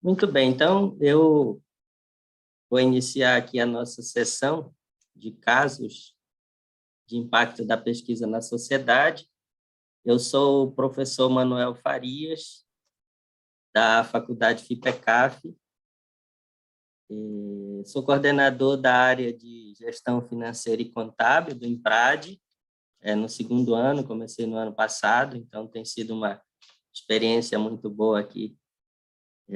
Muito bem, então eu vou iniciar aqui a nossa sessão de casos de impacto da pesquisa na sociedade. Eu sou o professor Manuel Farias, da Faculdade FIPECAF, sou coordenador da área de Gestão Financeira e Contábil do IMPRAD, no segundo ano, comecei no ano passado, então tem sido uma experiência muito boa aqui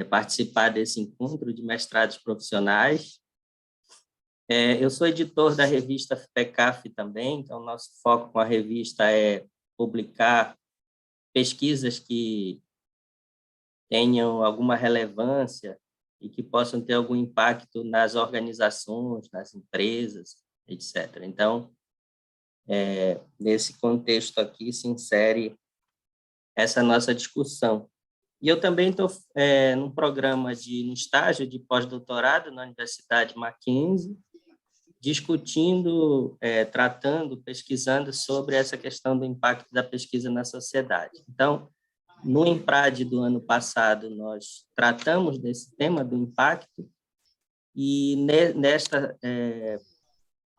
participar desse encontro de mestrados profissionais. Eu sou editor da revista FIPECAF também, então nosso foco com a revista é publicar pesquisas que tenham alguma relevância e que possam ter algum impacto nas organizações, nas empresas, etc. Então, nesse contexto aqui se insere essa nossa discussão. E eu também estou num programa no estágio de pós-doutorado na Universidade Mackenzie, discutindo, tratando, pesquisando sobre essa questão do impacto da pesquisa na sociedade. Então, no IMPRAD do ano passado, nós tratamos desse tema do impacto e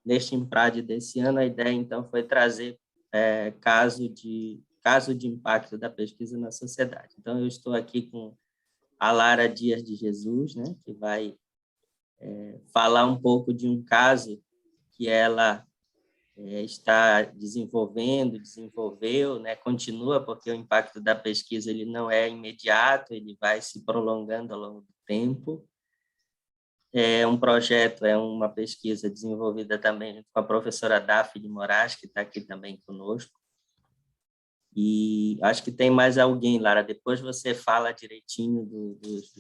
neste IMPRAD desse ano, a ideia, então, foi trazer caso de impacto da pesquisa na sociedade. Então, eu estou aqui com a Lara Dias de Jesus, né, que vai falar um pouco de um caso que ela está desenvolveu, né, continua, porque o impacto da pesquisa ele não é imediato, ele vai se prolongando ao longo do tempo. É um projeto, é uma pesquisa desenvolvida também junto com a professora Daphne Moraes, que está aqui também conosco. E acho que tem mais alguém, Lara, depois você fala direitinho dos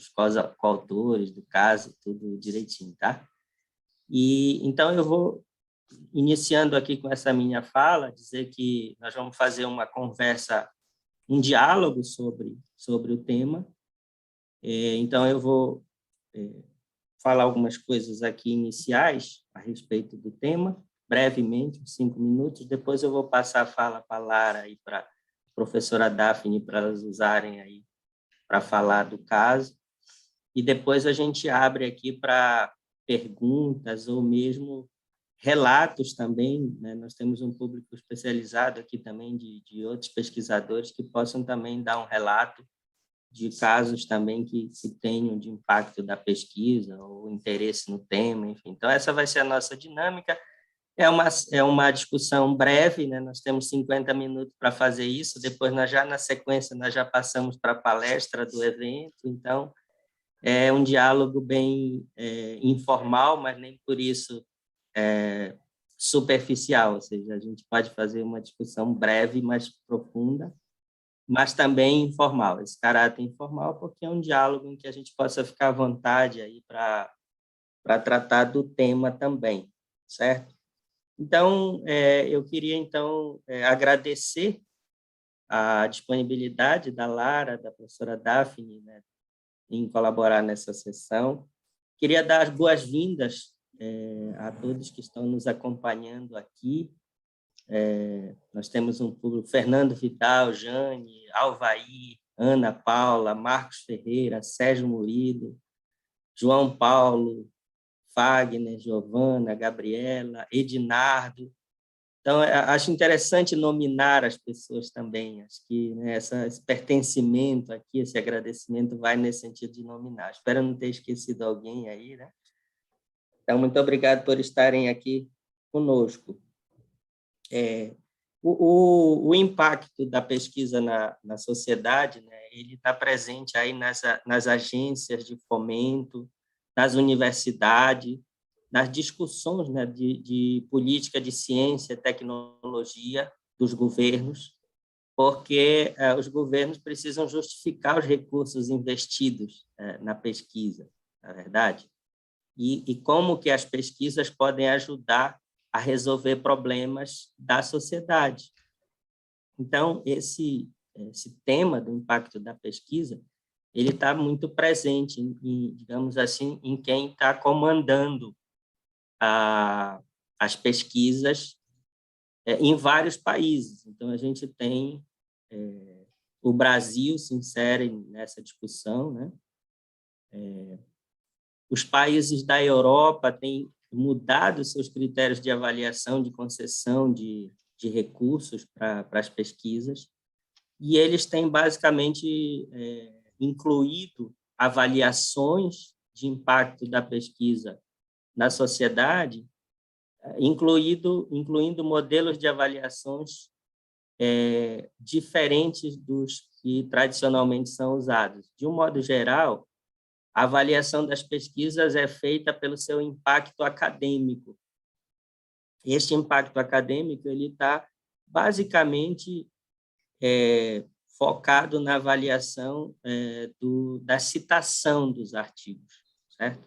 coautores do caso, tudo direitinho, tá? E então eu vou iniciando aqui com essa minha fala, dizer que nós vamos fazer uma conversa, um diálogo sobre o tema. Então eu vou falar algumas coisas aqui iniciais a respeito do tema, brevemente, 5 minutos. Depois eu vou passar a fala para a Lara e para a professora Daphne, para elas usarem aí para falar do caso. E depois a gente abre aqui para perguntas ou mesmo relatos também, né? Nós temos um público especializado aqui também de outros pesquisadores que possam também dar um relato de casos também que tenham de impacto da pesquisa ou interesse no tema, enfim. Então, essa vai ser a nossa dinâmica. É uma discussão breve, né? Nós temos 50 minutos para fazer isso, depois, na sequência, nós já passamos para a palestra do evento, então, é um diálogo bem informal, mas nem por isso superficial, ou seja, a gente pode fazer uma discussão breve, mais profunda, mas também informal, esse caráter informal, porque é um diálogo em que a gente possa ficar à vontade aí para tratar do tema também, certo? Então, eu queria, então, agradecer a disponibilidade da Lara, da professora Daphne, né, em colaborar nessa sessão. Queria dar as boas-vindas a todos que estão nos acompanhando aqui. Nós temos um público, Fernando Vidal, Jane, Alvaí, Ana Paula, Marcos Ferreira, Sérgio Murilo, João Paulo, Fagner, Giovana, Gabriela, Edinardo. Então, acho interessante nominar as pessoas também. Acho que, né, esse pertencimento aqui, esse agradecimento vai nesse sentido de nominar. Espero não ter esquecido alguém aí, né? Então, muito obrigado por estarem aqui conosco. O impacto da pesquisa na sociedade, né, ele está presente aí nas agências de fomento, nas universidades, nas discussões, né, de política de ciência e tecnologia dos governos, porque os governos precisam justificar os recursos investidos na pesquisa, na verdade, e como que as pesquisas podem ajudar a resolver problemas da sociedade. Então, esse tema do impacto da pesquisa, ele está muito presente, digamos assim, em quem está comandando as pesquisas em vários países. Então, a gente tem o Brasil se insere nessa discussão, né? Os países da Europa têm mudado seus critérios de avaliação, de concessão de recursos para as pesquisas, e eles têm basicamente incluído avaliações de impacto da pesquisa na sociedade, incluindo modelos de avaliações diferentes dos que tradicionalmente são usados. De um modo geral, a avaliação das pesquisas é feita pelo seu impacto acadêmico. Este impacto acadêmico ele está basicamente focado na avaliação da citação dos artigos, certo?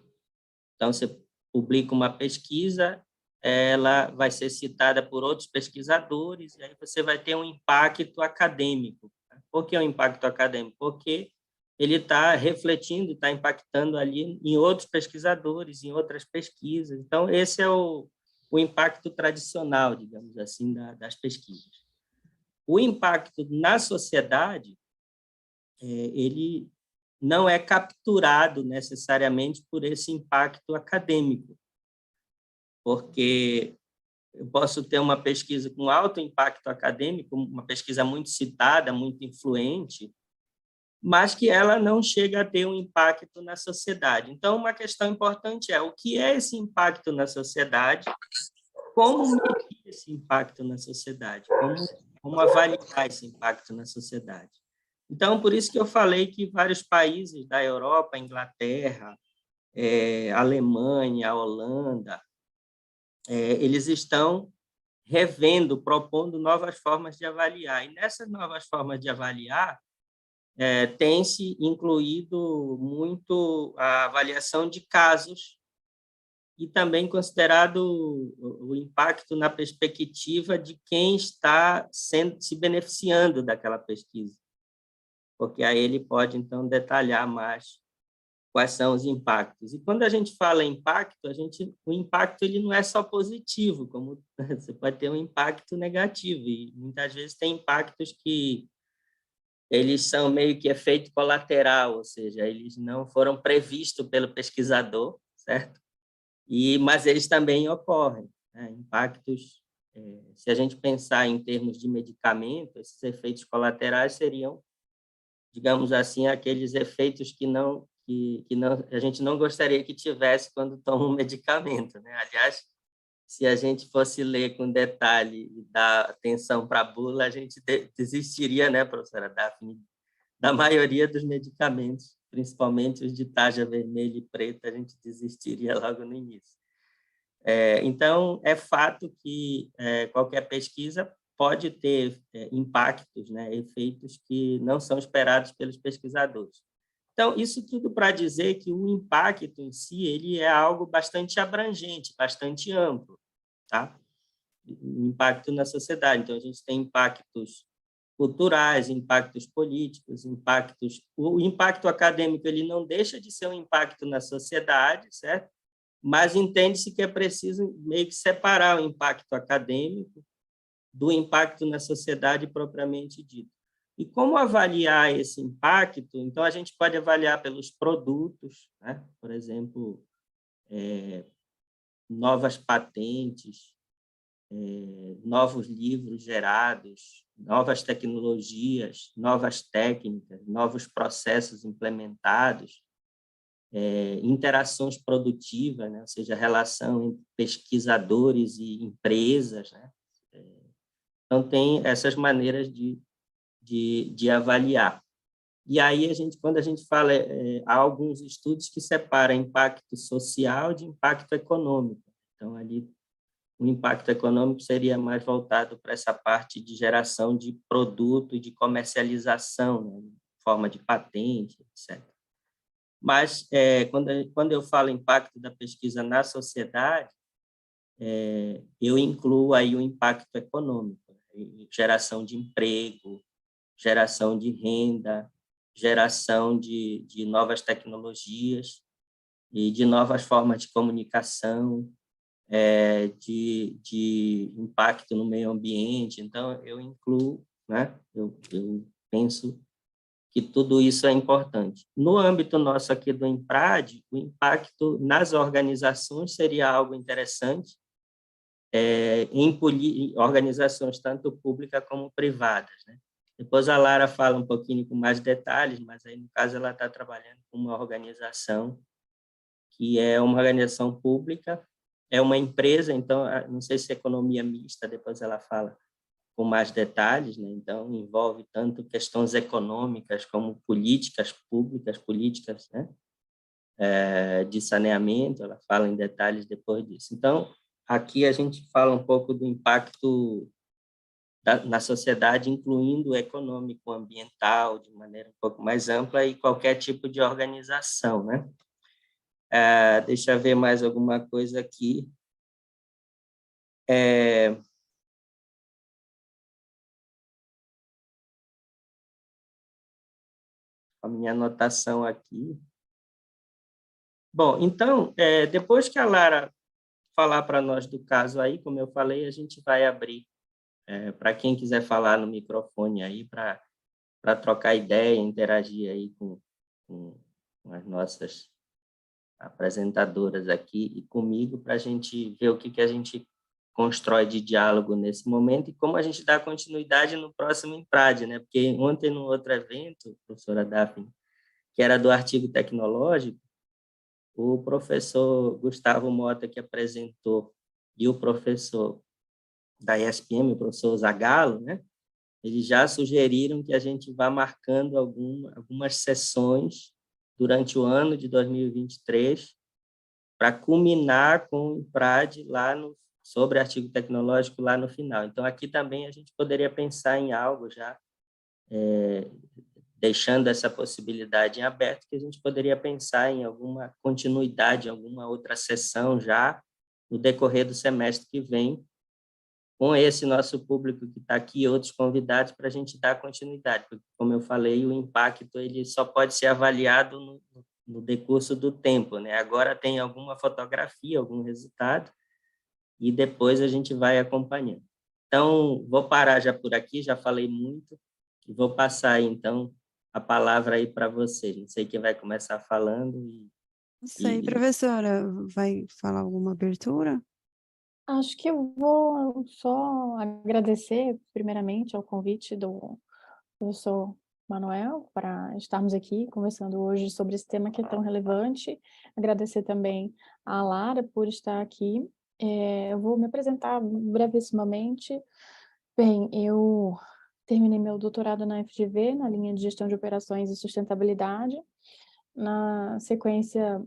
Então, você publica uma pesquisa, ela vai ser citada por outros pesquisadores, e aí você vai ter um impacto acadêmico. Por que o impacto acadêmico? Porque ele está refletindo, está impactando ali em outros pesquisadores, em outras pesquisas. Então, esse é o impacto tradicional, digamos assim, das pesquisas. O impacto na sociedade, ele não é capturado necessariamente por esse impacto acadêmico, porque eu posso ter uma pesquisa com alto impacto acadêmico, uma pesquisa muito citada, muito influente, mas que ela não chega a ter um impacto na sociedade. Então, uma questão importante é o que é esse impacto na sociedade, como medir esse impacto na sociedade, como avaliar esse impacto na sociedade. Então, por isso que eu falei que vários países da Europa, Inglaterra, Alemanha, Holanda, eles estão revendo, propondo novas formas de avaliar. E nessas novas formas de avaliar, tem-se incluído muito a avaliação de casos e também considerado o impacto na perspectiva de quem está se beneficiando daquela pesquisa, porque aí ele pode, então, detalhar mais quais são os impactos. E quando a gente fala impacto, o impacto ele não é só positivo, como você pode ter um impacto negativo, e muitas vezes tem impactos que eles são meio que efeito colateral, ou seja, eles não foram previstos pelo pesquisador, certo? Mas eles também ocorrem, né? Impactos, se a gente pensar em termos de medicamento, esses efeitos colaterais seriam, digamos assim, aqueles efeitos que a gente não gostaria que tivesse quando toma um medicamento, né? Aliás, se a gente fosse ler com detalhe e dar atenção para a bula, a gente desistiria, né, professora Daphne, da maioria dos medicamentos, principalmente os de tarja vermelha e preta, a gente desistiria logo no início. Então, é fato que qualquer pesquisa pode ter impactos, né, efeitos que não são esperados pelos pesquisadores. Então, isso tudo para dizer que o impacto em si ele é algo bastante abrangente, bastante amplo, tá? O impacto na sociedade. Então, a gente tem impactos culturais, impactos políticos, o impacto acadêmico ele não deixa de ser um impacto na sociedade, certo? Mas entende-se que é preciso meio que separar o impacto acadêmico do impacto na sociedade propriamente dito. E como avaliar esse impacto? Então, a gente pode avaliar pelos produtos, né? Por exemplo, novas patentes, novos livros gerados, novas tecnologias, novas técnicas, novos processos implementados, interações produtivas, né? Ou seja, a relação entre pesquisadores e empresas, né? Então, tem essas maneiras de avaliar. E aí, quando a gente fala, há alguns estudos que separam impacto social de impacto econômico. Então, ali, o impacto econômico seria mais voltado para essa parte de geração de produto e de comercialização, né, em forma de patente, etc. Mas, quando eu falo impacto da pesquisa na sociedade, eu incluo aí o impacto econômico, geração de emprego, geração de renda, geração de novas tecnologias e de novas formas de comunicação, de impacto no meio ambiente. Então, eu incluo, né? Eu penso que tudo isso é importante. No âmbito nosso aqui do IMPRAD, o impacto nas organizações seria algo interessante, em organizações tanto públicas como privadas, né? Depois a Lara fala um pouquinho com mais detalhes, mas aí, no caso, ela está trabalhando com uma organização que é uma organização pública, é uma empresa, então, não sei se é economia mista, depois ela fala com mais detalhes, né? Então, envolve tanto questões econômicas como políticas públicas, políticas, né? De saneamento, ela fala em detalhes depois disso. Então, aqui a gente fala um pouco do impacto na sociedade, incluindo o econômico, ambiental, de maneira um pouco mais ampla, e qualquer tipo de organização, né? Deixa eu ver mais alguma coisa aqui. A minha anotação aqui. Bom, então, depois que a Lara falar para nós do caso aí, como eu falei, a gente vai abrir para quem quiser falar no microfone aí, para trocar ideia, interagir aí com as nossas apresentadoras aqui e comigo, para a gente ver o que a gente constrói de diálogo nesse momento e como a gente dá continuidade no próximo IMPRAD, né? Porque ontem, no outro evento, professora Daphne, que era do artigo tecnológico, o professor Gustavo Mota, que apresentou, e o professor da ESPM, o professor Zagallo, né? Eles já sugeriram que a gente vá marcando algumas sessões durante o ano de 2023 para culminar com o IMPRAD sobre artigo tecnológico lá no final. Então, aqui também a gente poderia pensar em algo já, deixando essa possibilidade em aberto, que a gente poderia pensar em alguma continuidade, alguma outra sessão já no decorrer do semestre que vem, com esse nosso público que está aqui e outros convidados, para a gente dar continuidade, porque, como eu falei, o impacto ele só pode ser avaliado no decurso do tempo, né? Agora tem alguma fotografia, algum resultado, e depois a gente vai acompanhando. Então, vou parar já por aqui, já falei muito, e vou passar, então, a palavra aí para vocês. Não sei quem vai começar falando. Isso aí, professora, vai falar alguma abertura? Acho que eu vou só agradecer, primeiramente, ao convite do professor Manuel para estarmos aqui conversando hoje sobre esse tema que é tão relevante. Agradecer também à Lara por estar aqui. Eu vou me apresentar brevissimamente. Bem, eu terminei meu doutorado na FGV, na linha de Gestão de Operações e Sustentabilidade. Na sequência,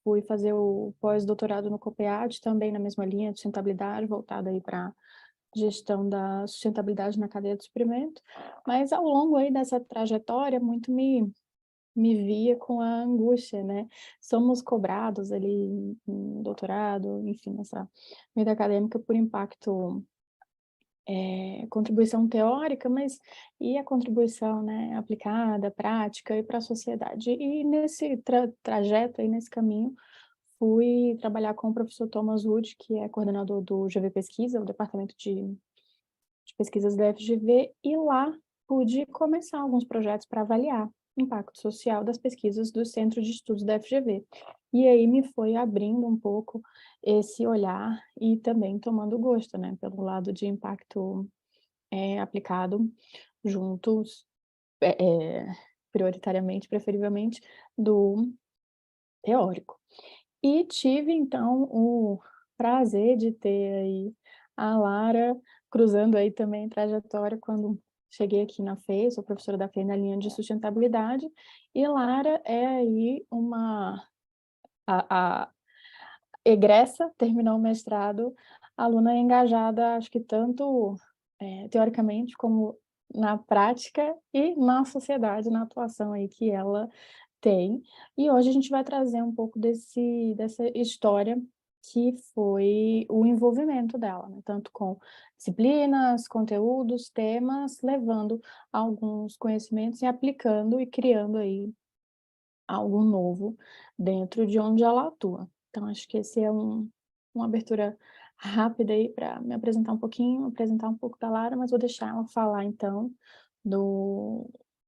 fui fazer o pós-doutorado no COPEAD, também na mesma linha de sustentabilidade, voltada aí para gestão da sustentabilidade na cadeia de suprimento, mas ao longo aí dessa trajetória, muito me via com a angústia, né? Somos cobrados ali em doutorado, enfim, nessa vida acadêmica por impacto, contribuição teórica, mas e a contribuição, né, aplicada, prática e para a sociedade. E nesse trajeto aí, nesse caminho, fui trabalhar com o professor Thomas Wood, que é coordenador do GV Pesquisa, o departamento de pesquisas da FGV, e lá pude começar alguns projetos para avaliar o impacto social das pesquisas do Centro de Estudos da FGV. E aí me foi abrindo um pouco esse olhar e também tomando gosto, né, pelo lado de impacto aplicado juntos, prioritariamente, preferivelmente, do teórico. E tive, então, o prazer de ter aí a Lara cruzando aí também trajetória quando cheguei aqui na FEI, sou professora da FEI na linha de sustentabilidade, e Lara é aí a egressa, terminou o mestrado, aluna engajada, acho que tanto teoricamente como na prática e na sociedade, na atuação aí que ela tem. E hoje a gente vai trazer um pouco dessa história que foi o envolvimento dela, né? Tanto com disciplinas, conteúdos, temas, levando alguns conhecimentos e aplicando e criando aí algo novo dentro de onde ela atua. Então, acho que esse é uma abertura rápida aí para me apresentar um pouquinho, apresentar um pouco da Lara, mas vou deixar ela falar, então,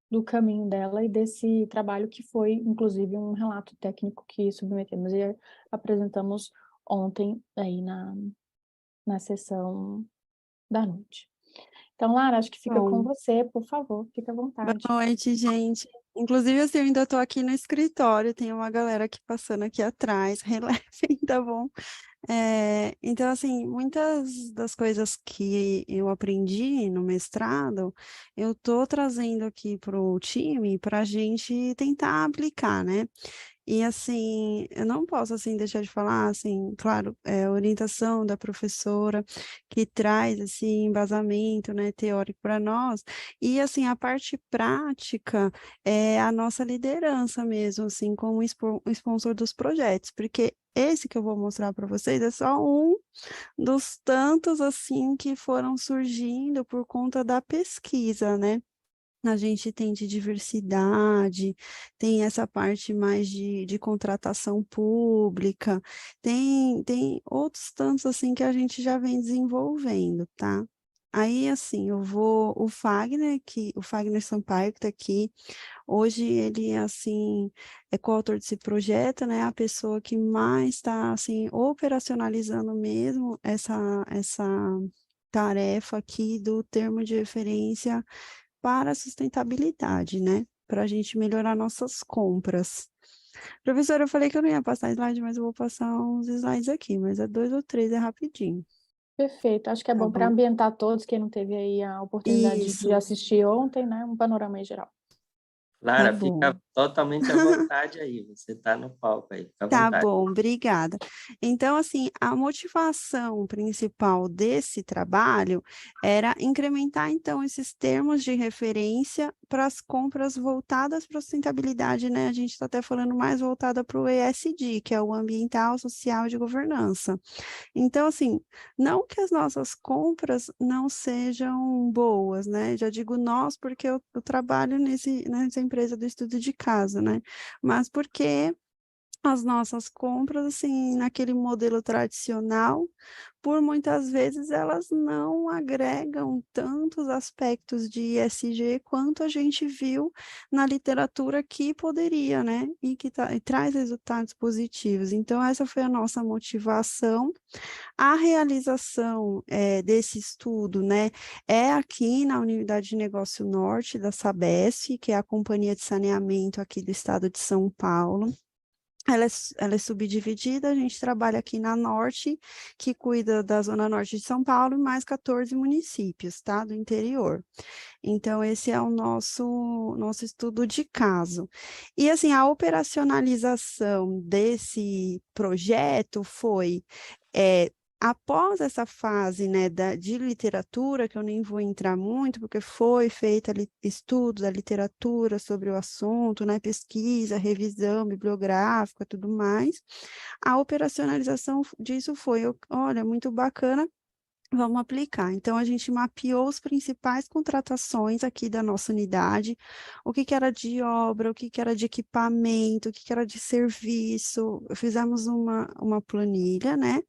do caminho dela e desse trabalho que foi, inclusive, um relato técnico que submetemos e apresentamos ontem aí na sessão da noite. Então, Lara, acho que fica com Bom, você, por favor, fica à boa vontade. noite, gente. Inclusive, assim, eu ainda estou aqui no escritório, tem uma galera aqui passando aqui atrás, relevem, tá bom? Então, assim, muitas das coisas que eu aprendi no mestrado, eu estou trazendo aqui para o time para a gente tentar aplicar, né? E assim, eu não posso assim deixar de falar, assim, claro, a orientação da professora que traz esse embasamento, né, teórico para nós, e assim, a parte prática é a nossa liderança mesmo, assim, como sponsor dos projetos, porque esse que eu vou mostrar para vocês é só um dos tantos assim que foram surgindo por conta da pesquisa, né? A gente tem de diversidade, tem essa parte mais de contratação pública, tem outros tantos assim que a gente já vem desenvolvendo, tá? Aí, assim, o Fagner Sampaio, que está aqui, hoje ele, assim, é coautor desse projeto, né? A pessoa que mais está, assim, operacionalizando mesmo essa tarefa aqui do termo de referência para a sustentabilidade, né? Para a gente melhorar nossas compras. Professora, eu falei que eu não ia passar slide, mas eu vou passar uns slides aqui, mas é 2 ou 3, é rapidinho, Perfeito, acho que é tá bom para bom? ambientar todos, quem não teve aí a oportunidade de Isso, assistir ontem, né? Um panorama em geral. tá Clara, bom. fica totalmente à vontade aí. Você está no palco aí, fica à Tá vontade. bom, obrigada. Então, assim, a motivação principal desse trabalho era incrementar, então, esses termos de referência para as compras voltadas para a sustentabilidade, né? A gente está até falando mais voltada para o ESG, que é o ambiental, social e de governança. Então, assim, não que as nossas compras não sejam boas, né? Já digo nós, porque eu trabalho nessa empresa do estudo de caso, né? Mas porque as nossas compras, assim, naquele modelo tradicional, por muitas vezes elas não agregam tantos aspectos de ESG quanto a gente viu na literatura que poderia, né? E traz resultados positivos. Então, essa foi a nossa motivação. A realização desse estudo, né, é aqui na Unidade de Negócio Norte da Sabesp, que é a companhia de saneamento aqui do estado de São Paulo. Ela é subdividida, a gente trabalha aqui na Norte, que cuida da Zona Norte de São Paulo, e mais 14 municípios, tá, do interior. Então, esse é o nosso estudo de caso. E, assim, a operacionalização desse projeto foi, após essa fase, né, de literatura, que eu nem vou entrar muito, porque foi feita estudo da literatura sobre o assunto, né, pesquisa, revisão bibliográfica, tudo mais, a operacionalização disso foi, olha, muito bacana, vamos aplicar. Então, a gente mapeou as principais contratações aqui da nossa unidade, o que que era de obra, o que que era de equipamento, o que que era de serviço. Fizemos uma planilha, né?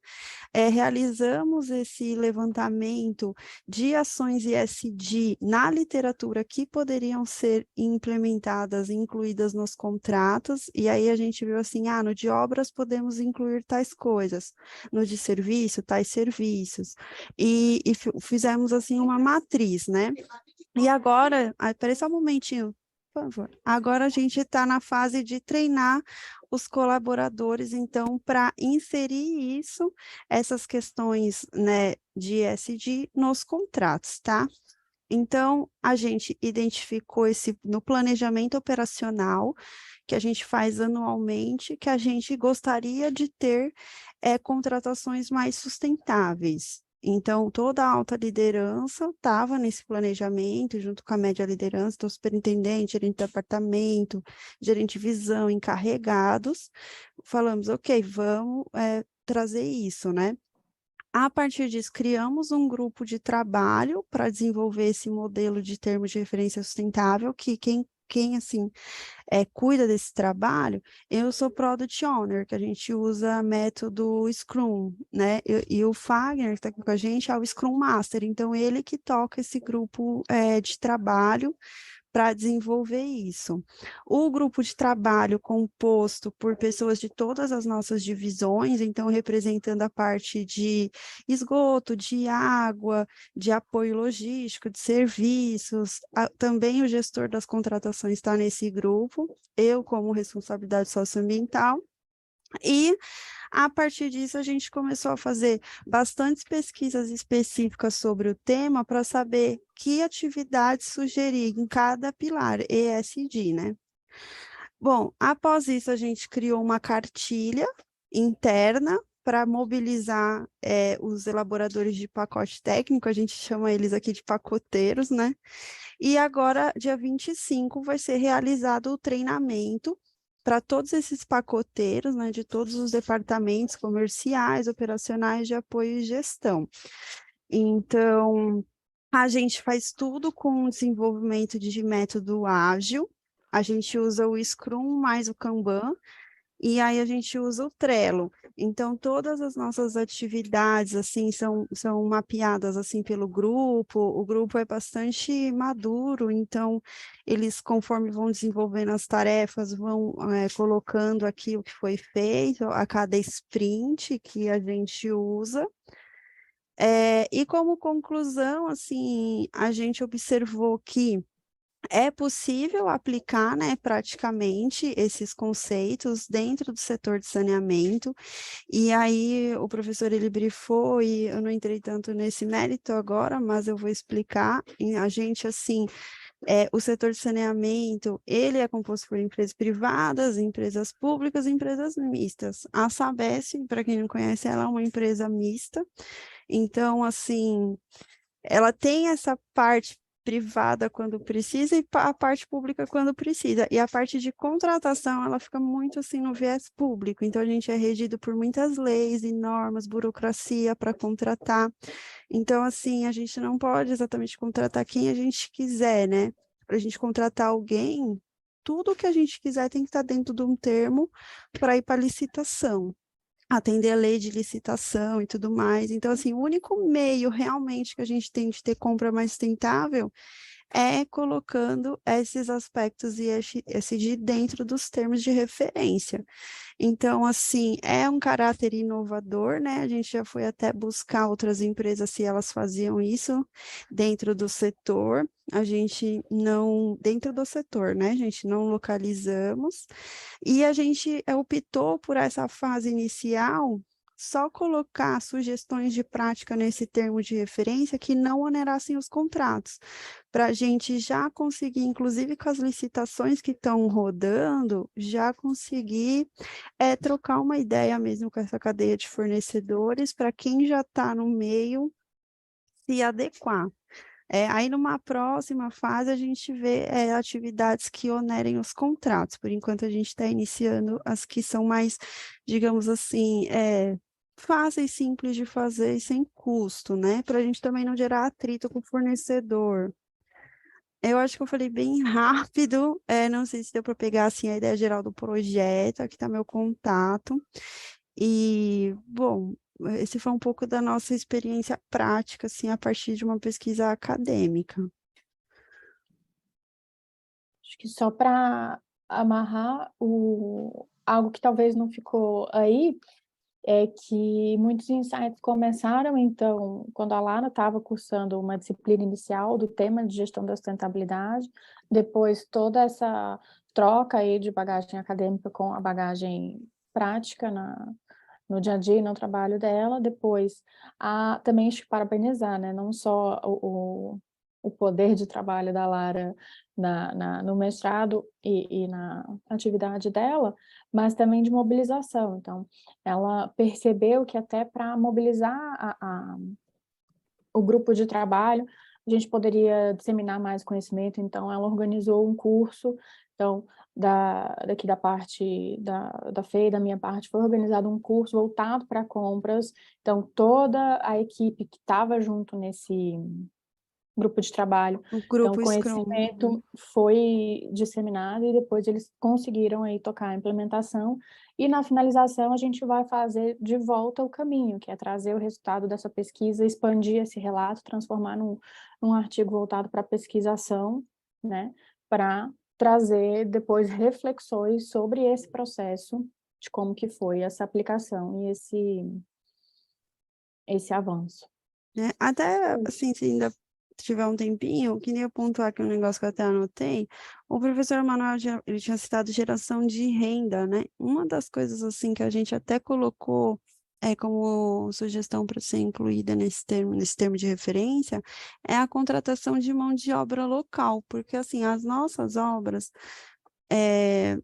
Realizamos esse levantamento de ações ESG na literatura que poderiam ser implementadas, incluídas nos contratos, e aí a gente viu assim, no de obras podemos incluir tais coisas, no de serviço, tais serviços, e fizemos assim uma matriz, né? E agora, espera só um momentinho, por favor. Agora a gente está na fase de treinar os colaboradores, então, para inserir isso, essas questões, né, de ESG nos contratos, tá? Então, a gente identificou esse no planejamento operacional, que a gente faz anualmente, que a gente gostaria de ter contratações mais sustentáveis. Então, toda a alta liderança estava nesse planejamento, junto com a média liderança, então, superintendente, gerente de departamento, gerente de visão, encarregados. Falamos, ok, vamos trazer isso, né? A partir disso, criamos um grupo de trabalho para desenvolver esse modelo de termos de referência sustentável, que quem assim, cuida desse trabalho, eu sou Product Owner, que a gente usa método Scrum, né? E o Fagner, que está aqui com a gente, é o Scrum Master, então ele que toca esse grupo de trabalho para desenvolver isso. O grupo de trabalho composto por pessoas de todas as nossas divisões, então representando a parte de esgoto, de água, de apoio logístico, de serviços, também o gestor das contratações está nesse grupo, eu como responsabilidade socioambiental, e a partir disso, a gente começou a fazer bastantes pesquisas específicas sobre o tema para saber que atividades sugerir em cada pilar, ESG, né? Bom, após isso, a gente criou uma cartilha interna para mobilizar os elaboradores de pacote técnico, a gente chama eles aqui de pacoteiros, né? E agora, dia 25, vai ser realizado o treinamento para todos esses pacoteiros, né, de todos os departamentos comerciais, operacionais, de apoio e gestão. Então, a gente faz tudo com o desenvolvimento de método ágil, a gente usa o Scrum mais o Kanban, e aí a gente usa o Trello. Então, todas as nossas atividades, assim, são mapeadas, assim, pelo grupo. O grupo é bastante maduro, então, eles, conforme vão desenvolvendo as tarefas, vão colocando aqui o que foi feito, a cada sprint que a gente usa. E como conclusão, assim, a gente observou que é possível aplicar, né, praticamente esses conceitos dentro do setor de saneamento, e aí o professor ele brifou, e eu não entrei tanto nesse mérito agora, mas eu vou explicar. A gente, assim, o setor de saneamento, ele é composto por empresas privadas, empresas públicas e empresas mistas. A Sabesp, para quem não conhece, ela é uma empresa mista, então, assim, ela tem essa parte privada quando precisa e a parte pública quando precisa. E a parte de contratação, ela fica muito assim no viés público. Então, a gente é regido por muitas leis e normas, burocracia para contratar. Então, assim, a gente não pode exatamente contratar quem a gente quiser, né? Para a gente contratar alguém, tudo que a gente quiser tem que estar dentro de um termo para ir para licitação, atender a lei de licitação e tudo mais. Então, assim, o único meio realmente que a gente tem de ter compra mais sustentável é colocando esses aspectos ESG dentro dos termos de referência. Então, assim, é um caráter inovador, né? A gente já foi até buscar outras empresas se elas faziam isso dentro do setor. A gente não, dentro do setor, né? A gente não localizamos. E a gente optou por essa fase inicial só colocar sugestões de prática nesse termo de referência que não onerassem os contratos, para a gente já conseguir, inclusive com as licitações que estão rodando, já conseguir trocar uma ideia mesmo com essa cadeia de fornecedores, para quem já está no meio se adequar. Aí, numa próxima fase, a gente vê atividades que onerem os contratos. Por enquanto, a gente está iniciando as que são mais, digamos assim, fáceis, simples de fazer e sem custo, né? Para a gente também não gerar atrito com o fornecedor. Eu acho que eu falei bem rápido, não sei se deu para pegar assim, a ideia geral do projeto, aqui está meu contato. E, bom, esse foi um pouco da nossa experiência prática, assim, a partir de uma pesquisa acadêmica. Acho que só para amarrar algo que talvez não ficou aí, é que muitos insights começaram, então, quando a Lara estava cursando uma disciplina inicial do tema de gestão da sustentabilidade, depois toda essa troca aí de bagagem acadêmica com a bagagem prática no dia a dia e no trabalho dela, depois também acho que parabenizar, né, não só o poder de trabalho da Lara no mestrado e na atividade dela, mas também de mobilização. Então, ela percebeu que até para mobilizar o grupo de trabalho, a gente poderia disseminar mais conhecimento, então ela organizou um curso, então, daqui da parte da Fê e da minha parte, foi organizado um curso voltado para compras, então toda a equipe que estava junto nesse grupo de trabalho. O Então, o grupo Scrum. conhecimento foi disseminado e depois eles conseguiram aí tocar a implementação. E na finalização a gente vai fazer de volta o caminho, que é trazer o resultado dessa pesquisa, expandir esse relato, transformar num artigo voltado para pesquisação, né? para trazer depois reflexões sobre esse processo, de como que foi essa aplicação e esse avanço. Até, assim, se ainda tiver um tempinho, eu queria pontuar aqui um negócio que eu até anotei. O professor Manuel, ele tinha citado geração de renda, né? Uma das coisas, assim, que a gente até colocou como sugestão para ser incluída nesse termo de referência, é a contratação de mão de obra local, porque, assim, as nossas obras, é,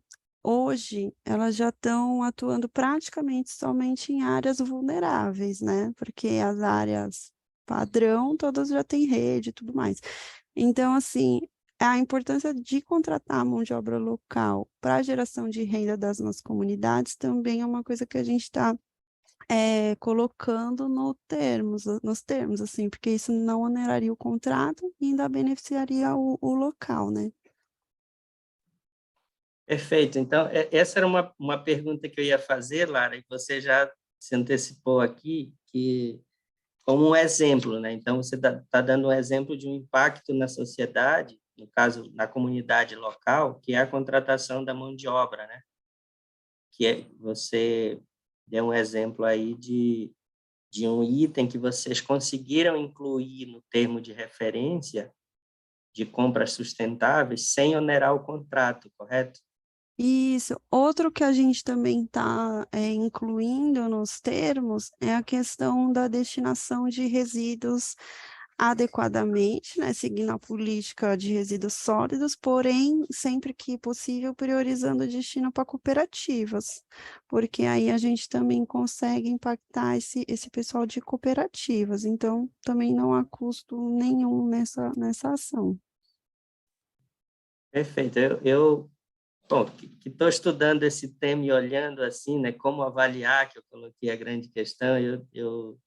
hoje, elas já estão atuando praticamente somente em áreas vulneráveis, né? Porque as áreas padrão, todas já têm rede e tudo mais. Então, assim, a importância de contratar a mão de obra local para a geração de renda das nossas comunidades também é uma coisa que a gente está colocando nos termos, assim, porque isso não oneraria o contrato e ainda beneficiaria o local, né? Perfeito. Então, essa era uma pergunta que eu ia fazer, Lara, e você já se antecipou aqui, que como um exemplo, né? Então, você está dando um exemplo de um impacto na sociedade, no caso, na comunidade local, que é a contratação da mão de obra, né? Você deu um exemplo aí de um item que vocês conseguiram incluir no termo de referência de compras sustentáveis sem onerar o contrato, correto? Isso. Outro que a gente também está incluindo nos termos é a questão da destinação de resíduos adequadamente, né, seguindo a política de resíduos sólidos, porém, sempre que possível, priorizando o destino para cooperativas, porque aí a gente também consegue impactar esse pessoal de cooperativas, então também não há custo nenhum nessa ação. Perfeito. Bom, que estou estudando esse tema e olhando assim, né, como avaliar, que eu coloquei a grande questão, eu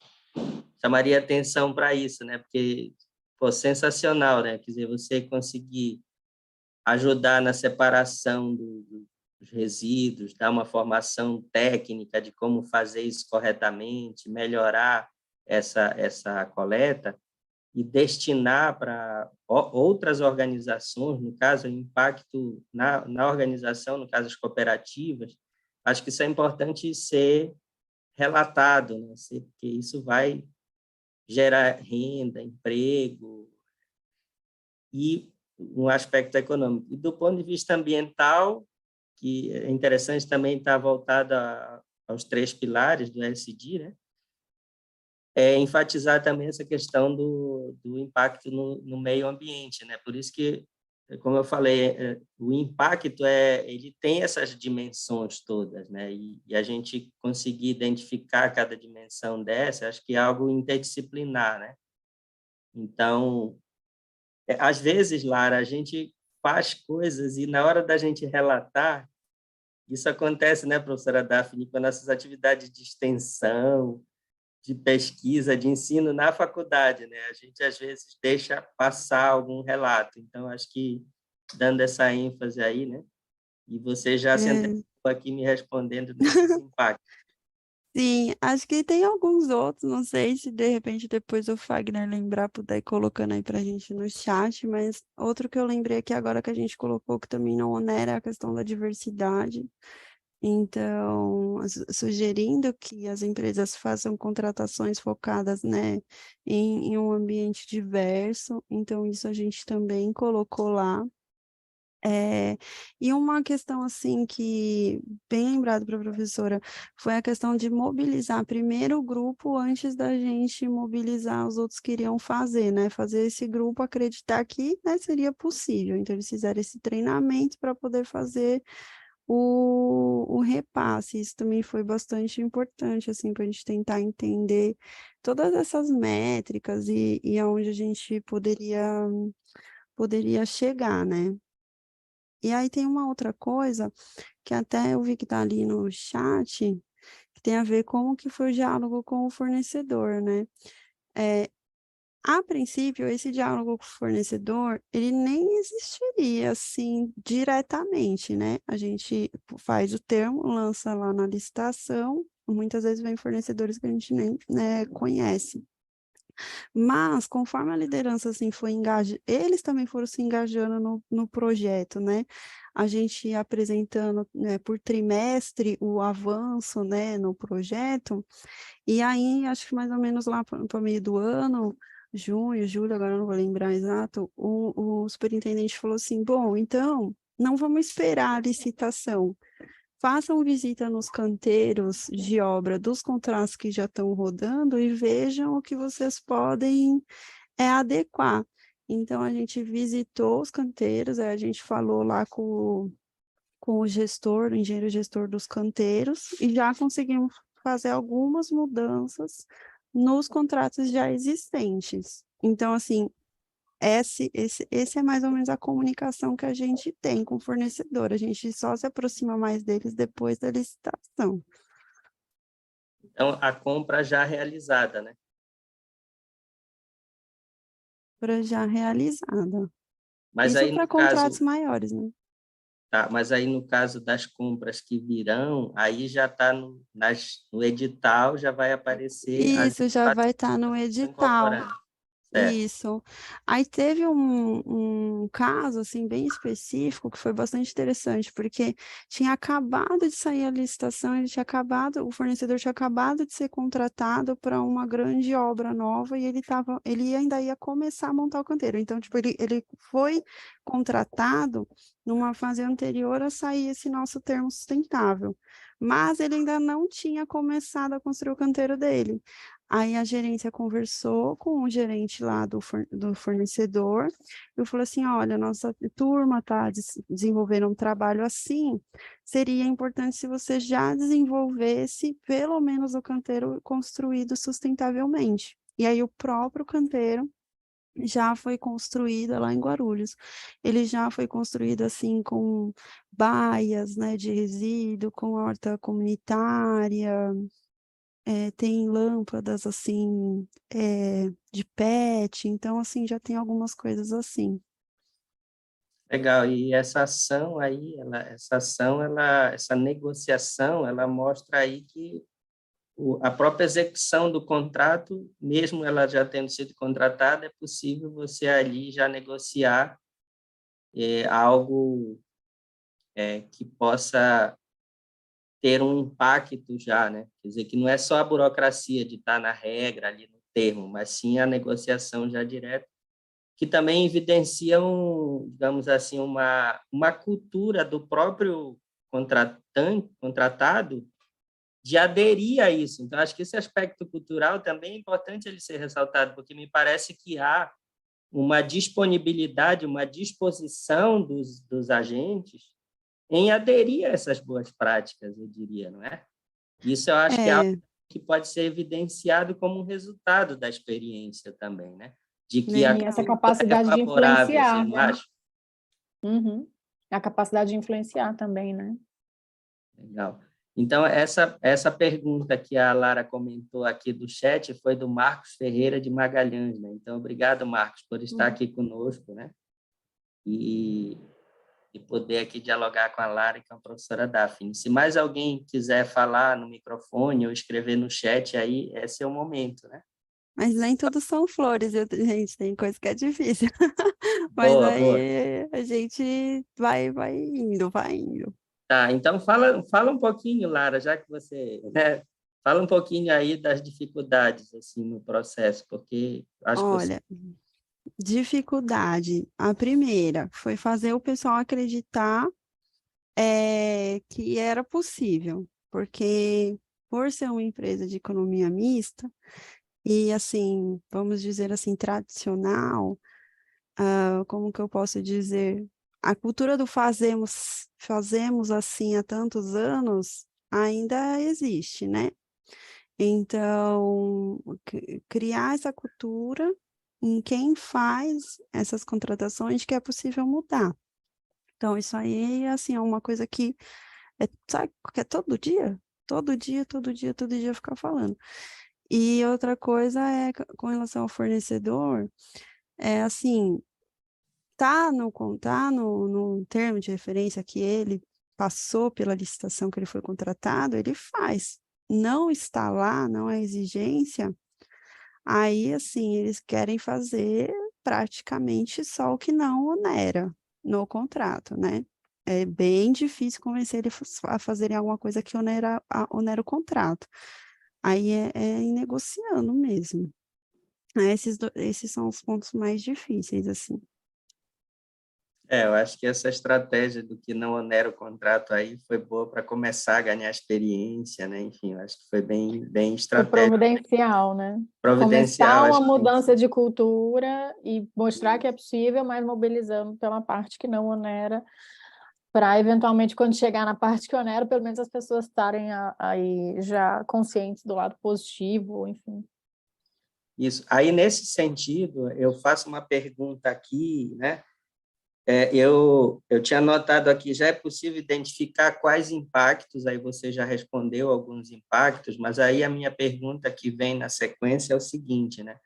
chamaria atenção para isso, né, porque, pô, sensacional, né, quer dizer, você conseguir ajudar na separação dos resíduos, dar uma formação técnica de como fazer isso corretamente, melhorar essa coleta, e destinar para outras organizações, no caso, o impacto na organização, no caso, as cooperativas, acho que isso é importante ser relatado, né? Porque isso vai gerar renda, emprego e um aspecto econômico. E do ponto de vista ambiental, que é interessante também estar voltado aos 3 pilares do ESG, né? Enfatizar também essa questão do impacto no meio ambiente, né? Por isso que, como eu falei, o impacto ele tem essas dimensões todas, né? E a gente conseguir identificar cada dimensão dessa, acho que é algo interdisciplinar, né? Então, às vezes, Lara, a gente faz coisas e na hora da gente relatar, isso acontece, né, professora Daphne, com nossas atividades de extensão, de pesquisa, de ensino na faculdade, né? A gente às vezes deixa passar algum relato. Então, acho que dando essa ênfase aí, né? E você já se antecipou aqui me respondendo nesses impactos. Sim, acho que tem alguns outros, não sei se de repente depois o Fagner lembrar, puder ir colocando aí pra gente no chat, mas outro que eu lembrei aqui agora que a gente colocou que também não onera é a questão da diversidade. Então, sugerindo que as empresas façam contratações focadas, né, em um ambiente diverso, então isso a gente também colocou lá. E uma questão assim que, bem lembrado para a professora, foi a questão de mobilizar primeiro o grupo antes da gente mobilizar os outros que iriam fazer, né? Fazer esse grupo acreditar que, né, seria possível. Então, eles fizeram esse treinamento para poder fazer o repasse. Isso também foi bastante importante, assim, para a gente tentar entender todas essas métricas e aonde a gente poderia chegar, né? E aí tem uma outra coisa que até eu vi que está ali no chat, que tem a ver com o que foi o diálogo com o fornecedor, né? A princípio, esse diálogo com o fornecedor, ele nem existiria assim diretamente, né? A gente faz o termo, lança lá na licitação, muitas vezes vem fornecedores que a gente nem, né, conhece. Mas, conforme a liderança assim, foi engajando, eles também foram se engajando no projeto, né? A gente ia apresentando, né, por trimestre o avanço, né, no projeto, e aí, acho que mais ou menos lá para o meio do ano, junho, julho, agora eu não vou lembrar exato, o superintendente falou assim, bom, então, não vamos esperar a licitação, façam visita nos canteiros de obra dos contratos que já estão rodando e vejam o que vocês podem adequar. Então, a gente visitou os canteiros, a gente falou lá com o gestor, o engenheiro gestor dos canteiros, e já conseguimos fazer algumas mudanças nos contratos já existentes. Então, assim, esse é mais ou menos a comunicação que a gente tem com o fornecedor. A gente só se aproxima mais deles depois da licitação. Então, a compra já realizada, né? Para já realizada. Mas Isso aí, para no contratos caso, maiores, né? tá, mas aí, no caso das compras que virão, aí já está no edital, já vai aparecer as Isso já vai estar no informações que estão edital. incorporando, certo? Isso. Aí teve um caso, assim, bem específico, que foi bastante interessante, porque tinha acabado de sair a licitação, o fornecedor tinha acabado de ser contratado para uma grande obra nova e ele ainda ia começar a montar o canteiro. Então, tipo, ele foi contratado numa fase anterior a sair esse nosso termo sustentável, mas ele ainda não tinha começado a construir o canteiro dele. Aí a gerência conversou com o gerente lá do fornecedor e falou assim, olha, nossa turma está desenvolvendo um trabalho assim, seria importante se você já desenvolvesse pelo menos o canteiro construído sustentavelmente. E aí o próprio canteiro já foi construído lá em Guarulhos. Ele já foi construído assim com baias, né, de resíduo, com horta comunitária, tem lâmpadas assim, de PET, então assim, já tem algumas coisas assim. Legal. E essa ação aí, essa negociação, ela mostra aí que a própria execução do contrato, mesmo ela já tendo sido contratada, é possível você ali já negociar algo que possa ter um impacto já, né? Quer dizer, que não é só a burocracia de estar na regra ali no termo, mas sim a negociação já direta, que também evidencia digamos assim, uma cultura do próprio contratado de aderir a isso. Então, acho que esse aspecto cultural também é importante ele ser ressaltado, porque me parece que há uma disponibilidade, uma disposição dos agentes em aderir a essas boas práticas, eu diria, não é? Isso eu acho que é algo É, que pode ser evidenciado como um resultado da experiência também, né? De que a E essa legal. cultura é capacidade de favorável, você influenciar, não né? acha? Uhum. A capacidade de influenciar também, né? Legal. Então, essa pergunta que a Lara comentou aqui do chat foi do Marcos Ferreira de Magalhães, né? Então, obrigado, Marcos, por estar aqui conosco, né? E poder aqui dialogar com a Lara e com a professora Daphne. Se mais alguém quiser falar no microfone ou escrever no chat, aí esse é o momento, né? Mas nem tudo são flores, gente, tem coisa que é difícil. Mas Boa, boa. aí a gente vai indo, vai indo. Tá, então fala um pouquinho, Lara, já que você, né, fala um pouquinho aí das dificuldades assim no processo, porque acho que você Olha, dificuldade. A primeira foi fazer o pessoal acreditar que era possível, porque por ser uma empresa de economia mista, e assim, vamos dizer assim, tradicional, como que eu posso dizer? A cultura do fazemos assim há tantos anos ainda existe, né? Então, criar essa cultura em quem faz essas contratações que é possível mudar. Então, isso aí, assim, é uma coisa que sabe, que é todo dia, todo dia, todo dia ficar falando. E outra coisa é com relação ao fornecedor, é assim, no termo de referência que ele passou pela licitação que ele foi contratado, ele faz. Não está lá, não é exigência, Aí, assim, eles querem fazer praticamente só o que não onera no contrato, né? É bem difícil convencer eles a fazerem alguma coisa que onera o contrato. Aí é ir negociando mesmo. Esses são os pontos mais difíceis, assim. Eu acho que essa estratégia do que não onera o contrato aí foi boa para começar a ganhar experiência, né? Enfim, eu acho que foi bem Foi estratégico, providencial, né? providencial, Começar uma acho que tem que mudança ser. de cultura e mostrar que é possível, mas mobilizando pela parte que não onera, para eventualmente, quando chegar na parte que onera, pelo menos as pessoas estarem aí já conscientes do lado positivo, enfim. Isso. Aí, nesse sentido, eu faço uma pergunta aqui, né? Eu tinha anotado aqui, já é possível identificar quais impactos, aí você já respondeu alguns impactos, mas aí a minha pergunta que vem na sequência é o seguinte, né?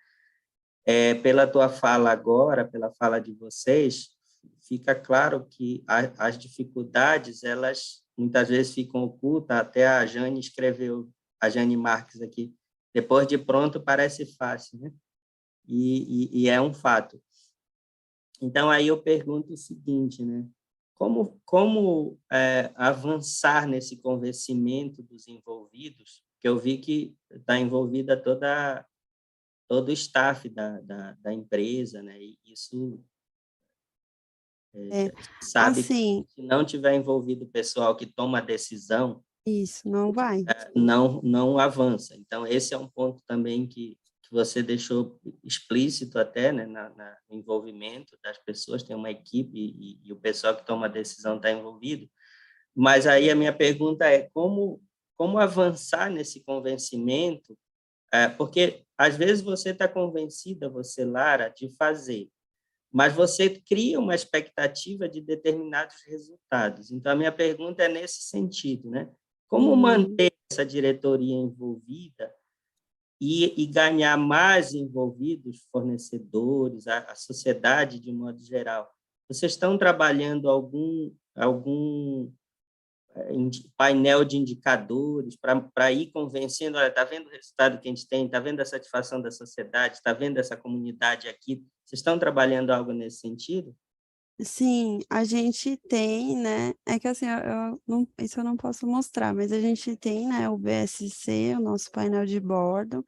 Pela tua fala agora, pela fala de vocês, fica claro que as dificuldades, elas muitas vezes ficam ocultas, até a Jane escreveu, a Jane Marques aqui, depois de pronto parece fácil, né? E é um fato. Então, aí eu pergunto o seguinte, né? Como avançar nesse convencimento dos envolvidos? Que eu vi que está envolvida todo o staff da empresa, né? E isso, É, sabe que assim, se não tiver envolvido o pessoal que toma a decisão, isso, não vai. não avança. Então, esse é um ponto também que você deixou explícito até, né, no envolvimento das pessoas, tem uma equipe e o pessoal que toma a decisão está envolvido. Mas aí a minha pergunta é como avançar nesse convencimento, porque às vezes você está convencida, você, Lara, de fazer, mas você cria uma expectativa de determinados resultados. Então, a minha pergunta é nesse sentido, né? Como Uhum. manter essa diretoria envolvida e ganhar mais envolvidos, fornecedores, a sociedade de um modo geral? Vocês estão trabalhando algum painel de indicadores para ir convencendo, olha, está vendo o resultado que a gente tem, está vendo a satisfação da sociedade, está vendo essa comunidade aqui? Vocês estão trabalhando algo nesse sentido? Sim, a gente tem, né? É que assim, isso eu não posso mostrar, mas a gente tem, né, o BSC, o nosso painel de bordo.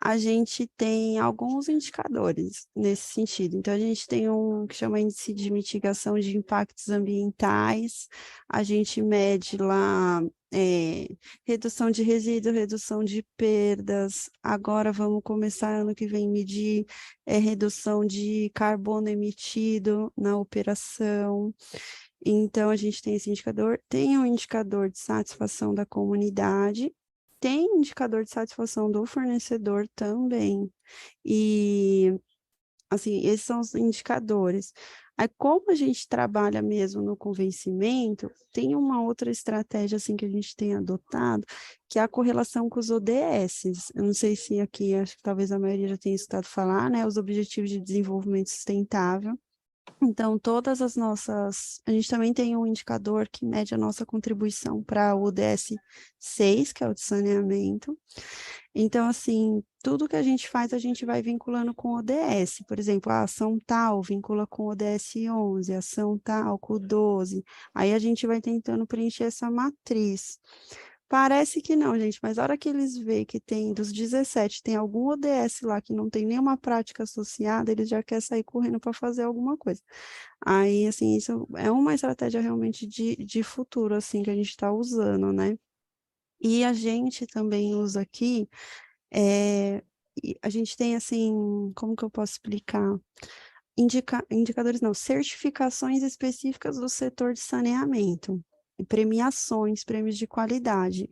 A gente tem alguns indicadores nesse sentido. Então, a gente tem um que chama Índice de Mitigação de Impactos Ambientais, a gente mede lá redução de resíduos, redução de perdas. Agora vamos começar ano que vem medir redução de carbono emitido na operação. Então, a gente tem esse indicador, tem um indicador de satisfação da comunidade, tem indicador de satisfação do fornecedor também. E, assim, esses são os indicadores. Aí, como a gente trabalha mesmo no convencimento, tem uma outra estratégia, assim, que a gente tem adotado, que é a correlação com os ODS. Eu não sei se aqui, acho que talvez a maioria já tenha escutado falar, né? Os Objetivos de Desenvolvimento Sustentável. Então, todas as nossas. A gente também tem um indicador que mede a nossa contribuição para o ODS 6, que é o de saneamento. Então, assim, tudo que a gente faz, a gente vai vinculando com o ODS. Por exemplo, a ação tal vincula com o ODS 11, a ação tal com o 12. Aí a gente vai tentando preencher essa matriz. Parece que não, gente, mas a hora que eles veem que tem dos 17, tem algum ODS lá que não tem nenhuma prática associada, eles já querem sair correndo para fazer alguma coisa. Aí, assim, isso é uma estratégia realmente de futuro, assim, que a gente está usando, né? E a gente também usa aqui, a gente tem, assim, como que eu posso explicar? Indicadores não, certificações específicas do setor de saneamento, e premiações, prêmios de qualidade.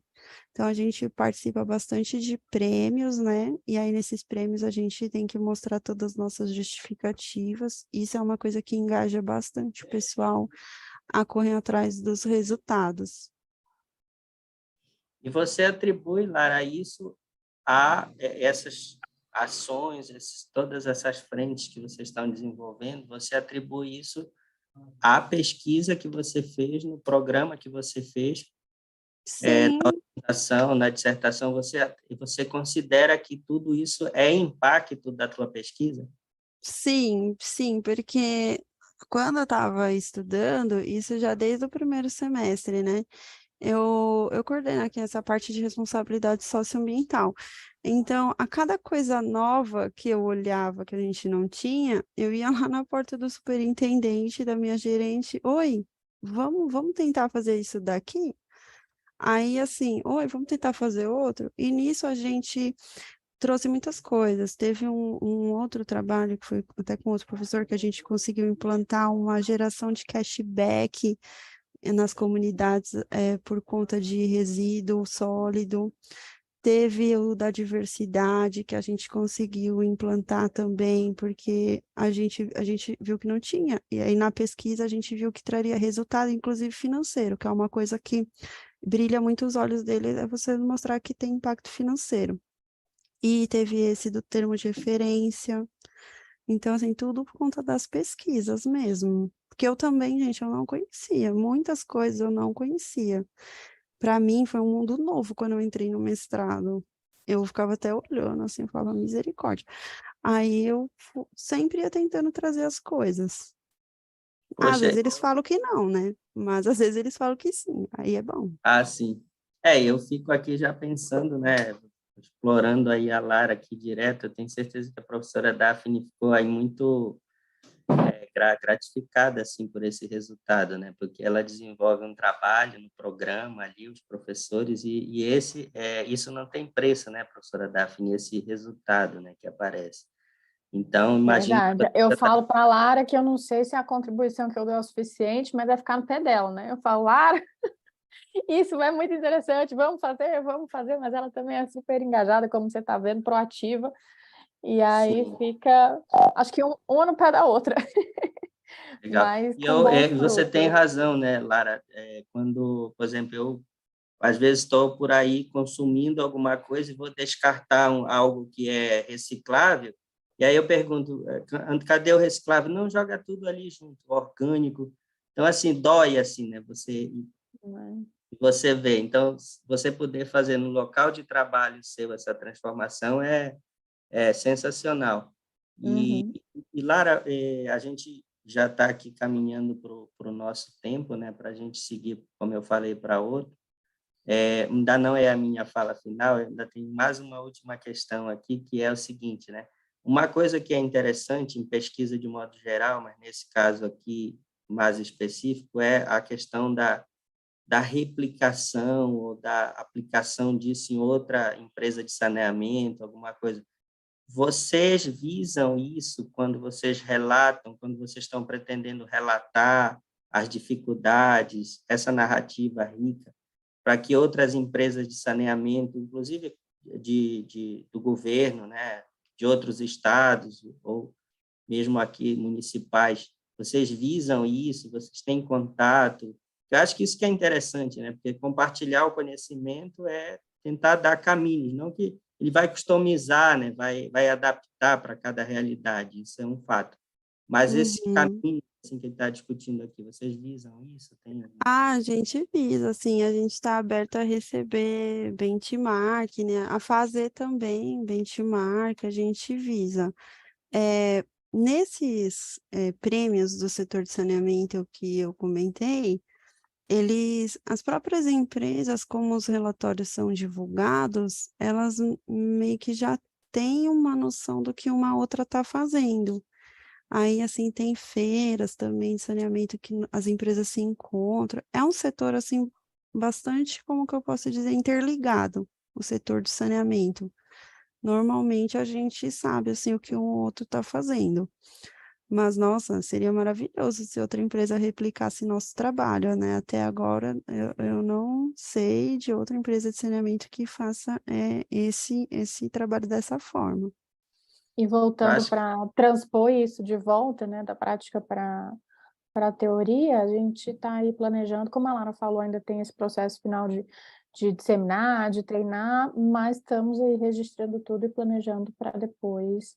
Então, a gente participa bastante de prêmios, né? E aí, nesses prêmios, a gente tem que mostrar todas as nossas justificativas. Isso é uma coisa que engaja bastante o pessoal a correr atrás dos resultados. E você atribui, Lara, isso a essas ações, todas essas frentes que vocês estão desenvolvendo, você atribui isso à pesquisa que você fez, no programa que você fez, Sim, na dissertação, você considera que tudo isso é impacto da tua pesquisa? Sim, sim, porque quando eu estava estudando, isso já desde o primeiro semestre, né? Eu coordeno aqui essa parte de responsabilidade socioambiental. Então, a cada coisa nova que eu olhava que a gente não tinha, eu ia lá na porta do superintendente, da minha gerente, oi, vamos tentar fazer isso daqui? Aí, assim, oi, vamos tentar fazer outro? E nisso a gente trouxe muitas coisas. Teve um outro trabalho que foi até com outro professor que a gente conseguiu implantar uma geração de cashback nas comunidades por conta de resíduo sólido. Teve o da diversidade, que a gente conseguiu implantar também, porque a gente viu que não tinha. E aí, na pesquisa, a gente viu que traria resultado, inclusive financeiro, que é uma coisa que brilha muito os olhos dele, é você mostrar que tem impacto financeiro. E teve esse do termo de referência. Então, assim, tudo por conta das pesquisas mesmo. Porque eu também, gente, eu não conhecia. Muitas coisas eu não conhecia. Para mim, foi um mundo novo quando eu entrei no mestrado. Eu ficava até olhando, assim, eu falava, misericórdia. Aí eu sempre ia tentando trazer as coisas. Às Poxa, vezes eles falam que não, né? Mas às vezes eles falam que sim. Aí é bom. sim. Eu fico aqui já pensando, né, explorando aí a Lara aqui direto, eu tenho certeza que a professora Daphne ficou aí muito gratificada assim por esse resultado, né? Porque ela desenvolve um trabalho no programa ali, os professores e isso não tem preço, né, professora Daphne, esse resultado, né, que aparece. Então, imagino que Verdade. Eu falo para a Lara que eu não sei se a contribuição que eu dou é o suficiente, mas é ficar no pé dela, né? Eu falo, Lara, isso é muito interessante, vamos fazer, mas ela também é super engajada, como você está vendo, proativa, e aí sim, fica, acho que uma no pé da outra, legal. mas E com bons você tem frutos. razão, né, Lara? Quando, por exemplo, eu às vezes estou por aí consumindo alguma coisa e vou descartar algo que é reciclável, e aí eu pergunto, cadê o reciclável? Não, joga tudo ali junto, orgânico. Então, assim, dói, assim, né? Você vê. Então, se você poder fazer no local de trabalho seu essa transformação é sensacional. E, Uhum. Lara, a gente já está aqui caminhando para o nosso tempo, né? Para a gente seguir, como eu falei, para outro. Ainda não é a minha fala final, ainda tem mais uma última questão aqui, que é o seguinte, né? Uma coisa que é interessante em pesquisa de modo geral, mas nesse caso aqui mais específico, é a questão da replicação ou da aplicação disso em outra empresa de saneamento, alguma coisa. Vocês visam isso quando vocês relatam, quando vocês estão pretendendo relatar as dificuldades, essa narrativa rica, para que outras empresas de saneamento, inclusive do governo, né, de outros estados ou mesmo aqui municipais, vocês visam isso, vocês têm contato? Eu acho que isso que é interessante, né? Porque compartilhar o conhecimento é tentar dar caminhos, não que ele vai customizar, né? Vai adaptar para cada realidade, isso é um fato. Mas esse Uhum. caminho assim, que ele está discutindo aqui, vocês visam isso? Tem alguma Ah, coisa? a gente visa, assim, a gente está aberto a receber benchmark, né? A fazer também benchmark, a gente visa. É, nesses prêmios do setor de saneamento que eu comentei, as próprias empresas, como os relatórios são divulgados, elas meio que já têm uma noção do que uma outra está fazendo. Aí, assim, tem feiras também de saneamento que as empresas se encontram. É um setor, assim, bastante, como que eu posso dizer, interligado, o setor de saneamento. Normalmente a gente sabe, assim, o que um outro está fazendo. Mas, nossa, seria maravilhoso se outra empresa replicasse nosso trabalho, né? Até agora, eu não sei de outra empresa de saneamento que faça esse trabalho dessa forma. E Eu voltando acho que para transpor isso de volta, né, da prática para a teoria, a gente está aí planejando, como a Lara falou, ainda tem esse processo final de disseminar, de treinar, mas estamos aí registrando tudo e planejando para depois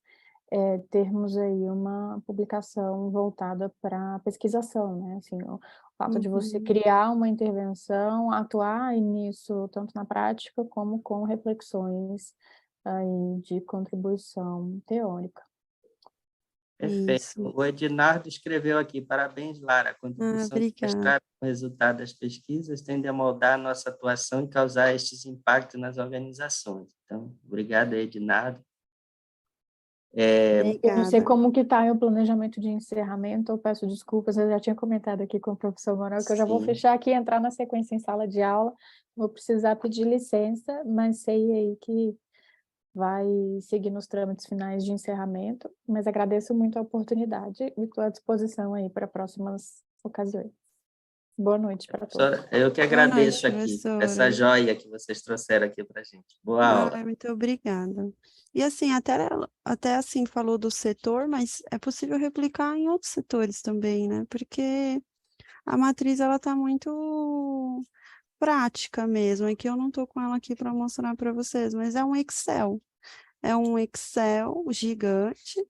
termos aí uma publicação voltada para pesquisação, né? Assim, o fato de você criar uma intervenção, atuar nisso tanto na prática como com reflexões aí de contribuição teórica. Perfeito. Isso. O Ednardo escreveu aqui: parabéns, Lara. A contribuição do Obrigada. mestrado com o resultado das pesquisas tende a moldar a nossa atuação e causar estes impactos nas organizações. Então, obrigado, Ednardo. Eu não sei Obrigada. como que está o planejamento de encerramento, eu peço desculpas, eu já tinha comentado aqui com o professor Manuel que eu já vou Sim. fechar aqui e entrar na sequência em sala de aula, vou precisar pedir licença, mas sei aí que vai seguir nos trâmites finais de encerramento, mas agradeço muito a oportunidade e estou à disposição aí para próximas ocasiões. Boa noite para todos. Professora, eu que Boa noite, agradeço aqui, professora. essa joia que vocês trouxeram aqui para a gente. Boa aula. Muito obrigada. E assim, até assim falou do setor, mas é possível replicar em outros setores também, né? Porque a matriz ela está muito prática mesmo. É que eu não estou com ela aqui para mostrar para vocês, mas é um Excel. É um Excel gigante.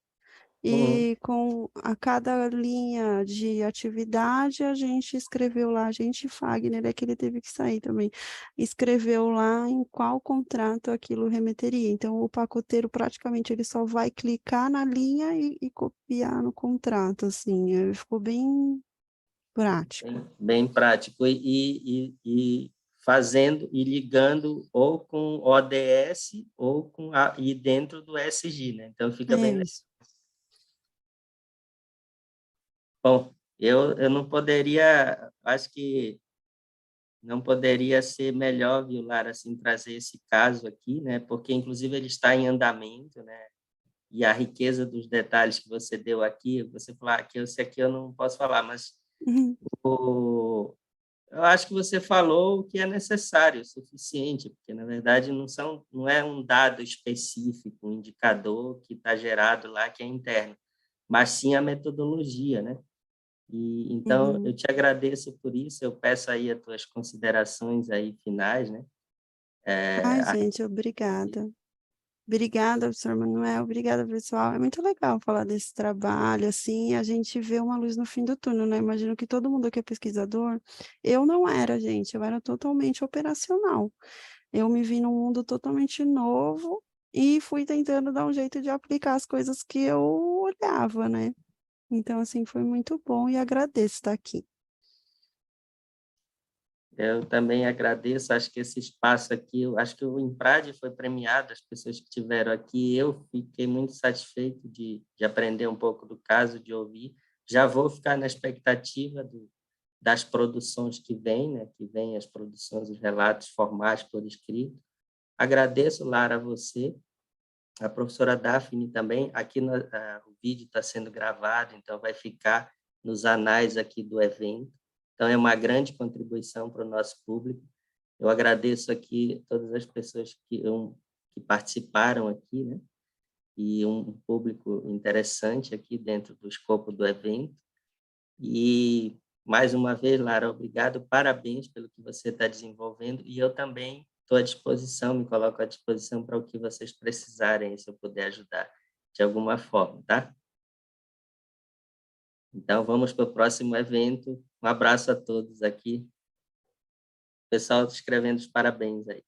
Uhum. E com a cada linha de atividade, a gente escreveu lá, a gente, Fagner, é que ele teve que sair também, escreveu lá em qual contrato aquilo remeteria. Então, o pacoteiro praticamente ele só vai clicar na linha e copiar no contrato, assim, ficou bem prático. Bem prático. E fazendo e ligando ou com ODS ou e dentro do SG, né? Então, fica bem É legal. isso. Bom, eu não poderia, acho que não poderia ser melhor, viu, Lara, assim, trazer esse caso aqui, né? Porque, inclusive, ele está em andamento, né? E a riqueza dos detalhes que você deu aqui, você falar que esse aqui eu não posso falar, mas Uhum. eu acho que você falou o que é necessário, o suficiente, porque, na verdade, não é um dado específico, um indicador que está gerado lá, que é interno, mas sim a metodologia, né? E então eu Uhum. te agradeço por isso. Eu peço aí as tuas considerações aí finais, né? Ai, gente, obrigada. Obrigada, professor Manuel. Obrigada, pessoal. É muito legal falar desse trabalho, assim, a gente vê uma luz no fim do túnel, né? Imagino que todo mundo aqui é pesquisador. Eu não era, gente, eu era totalmente operacional. Eu me vi num mundo totalmente novo e fui tentando dar um jeito de aplicar as coisas que eu olhava, né? Então, assim, foi muito bom e agradeço estar aqui. Eu também agradeço. Acho que esse espaço aqui, eu acho que o Imprad foi premiado, as pessoas que estiveram aqui. Eu fiquei muito satisfeito de aprender um pouco do caso, de ouvir. Já vou ficar na expectativa das produções que vêm, né? Que vêm as produções, os relatos formais por escrito. Agradeço, Lara, a você. A professora Daphne também, aqui o vídeo está sendo gravado, então vai ficar nos anais aqui do evento. Então, é uma grande contribuição para o nosso público. Eu agradeço aqui todas as pessoas que participaram aqui, né? E um público interessante aqui dentro do escopo do evento. E, mais uma vez, Lara, obrigado, parabéns pelo que você está desenvolvendo, e eu também estou à disposição, me coloco à disposição para o que vocês precisarem, se eu puder ajudar de alguma forma, tá? Então, vamos para o próximo evento. Um abraço a todos aqui. O pessoal escrevendo os parabéns aí.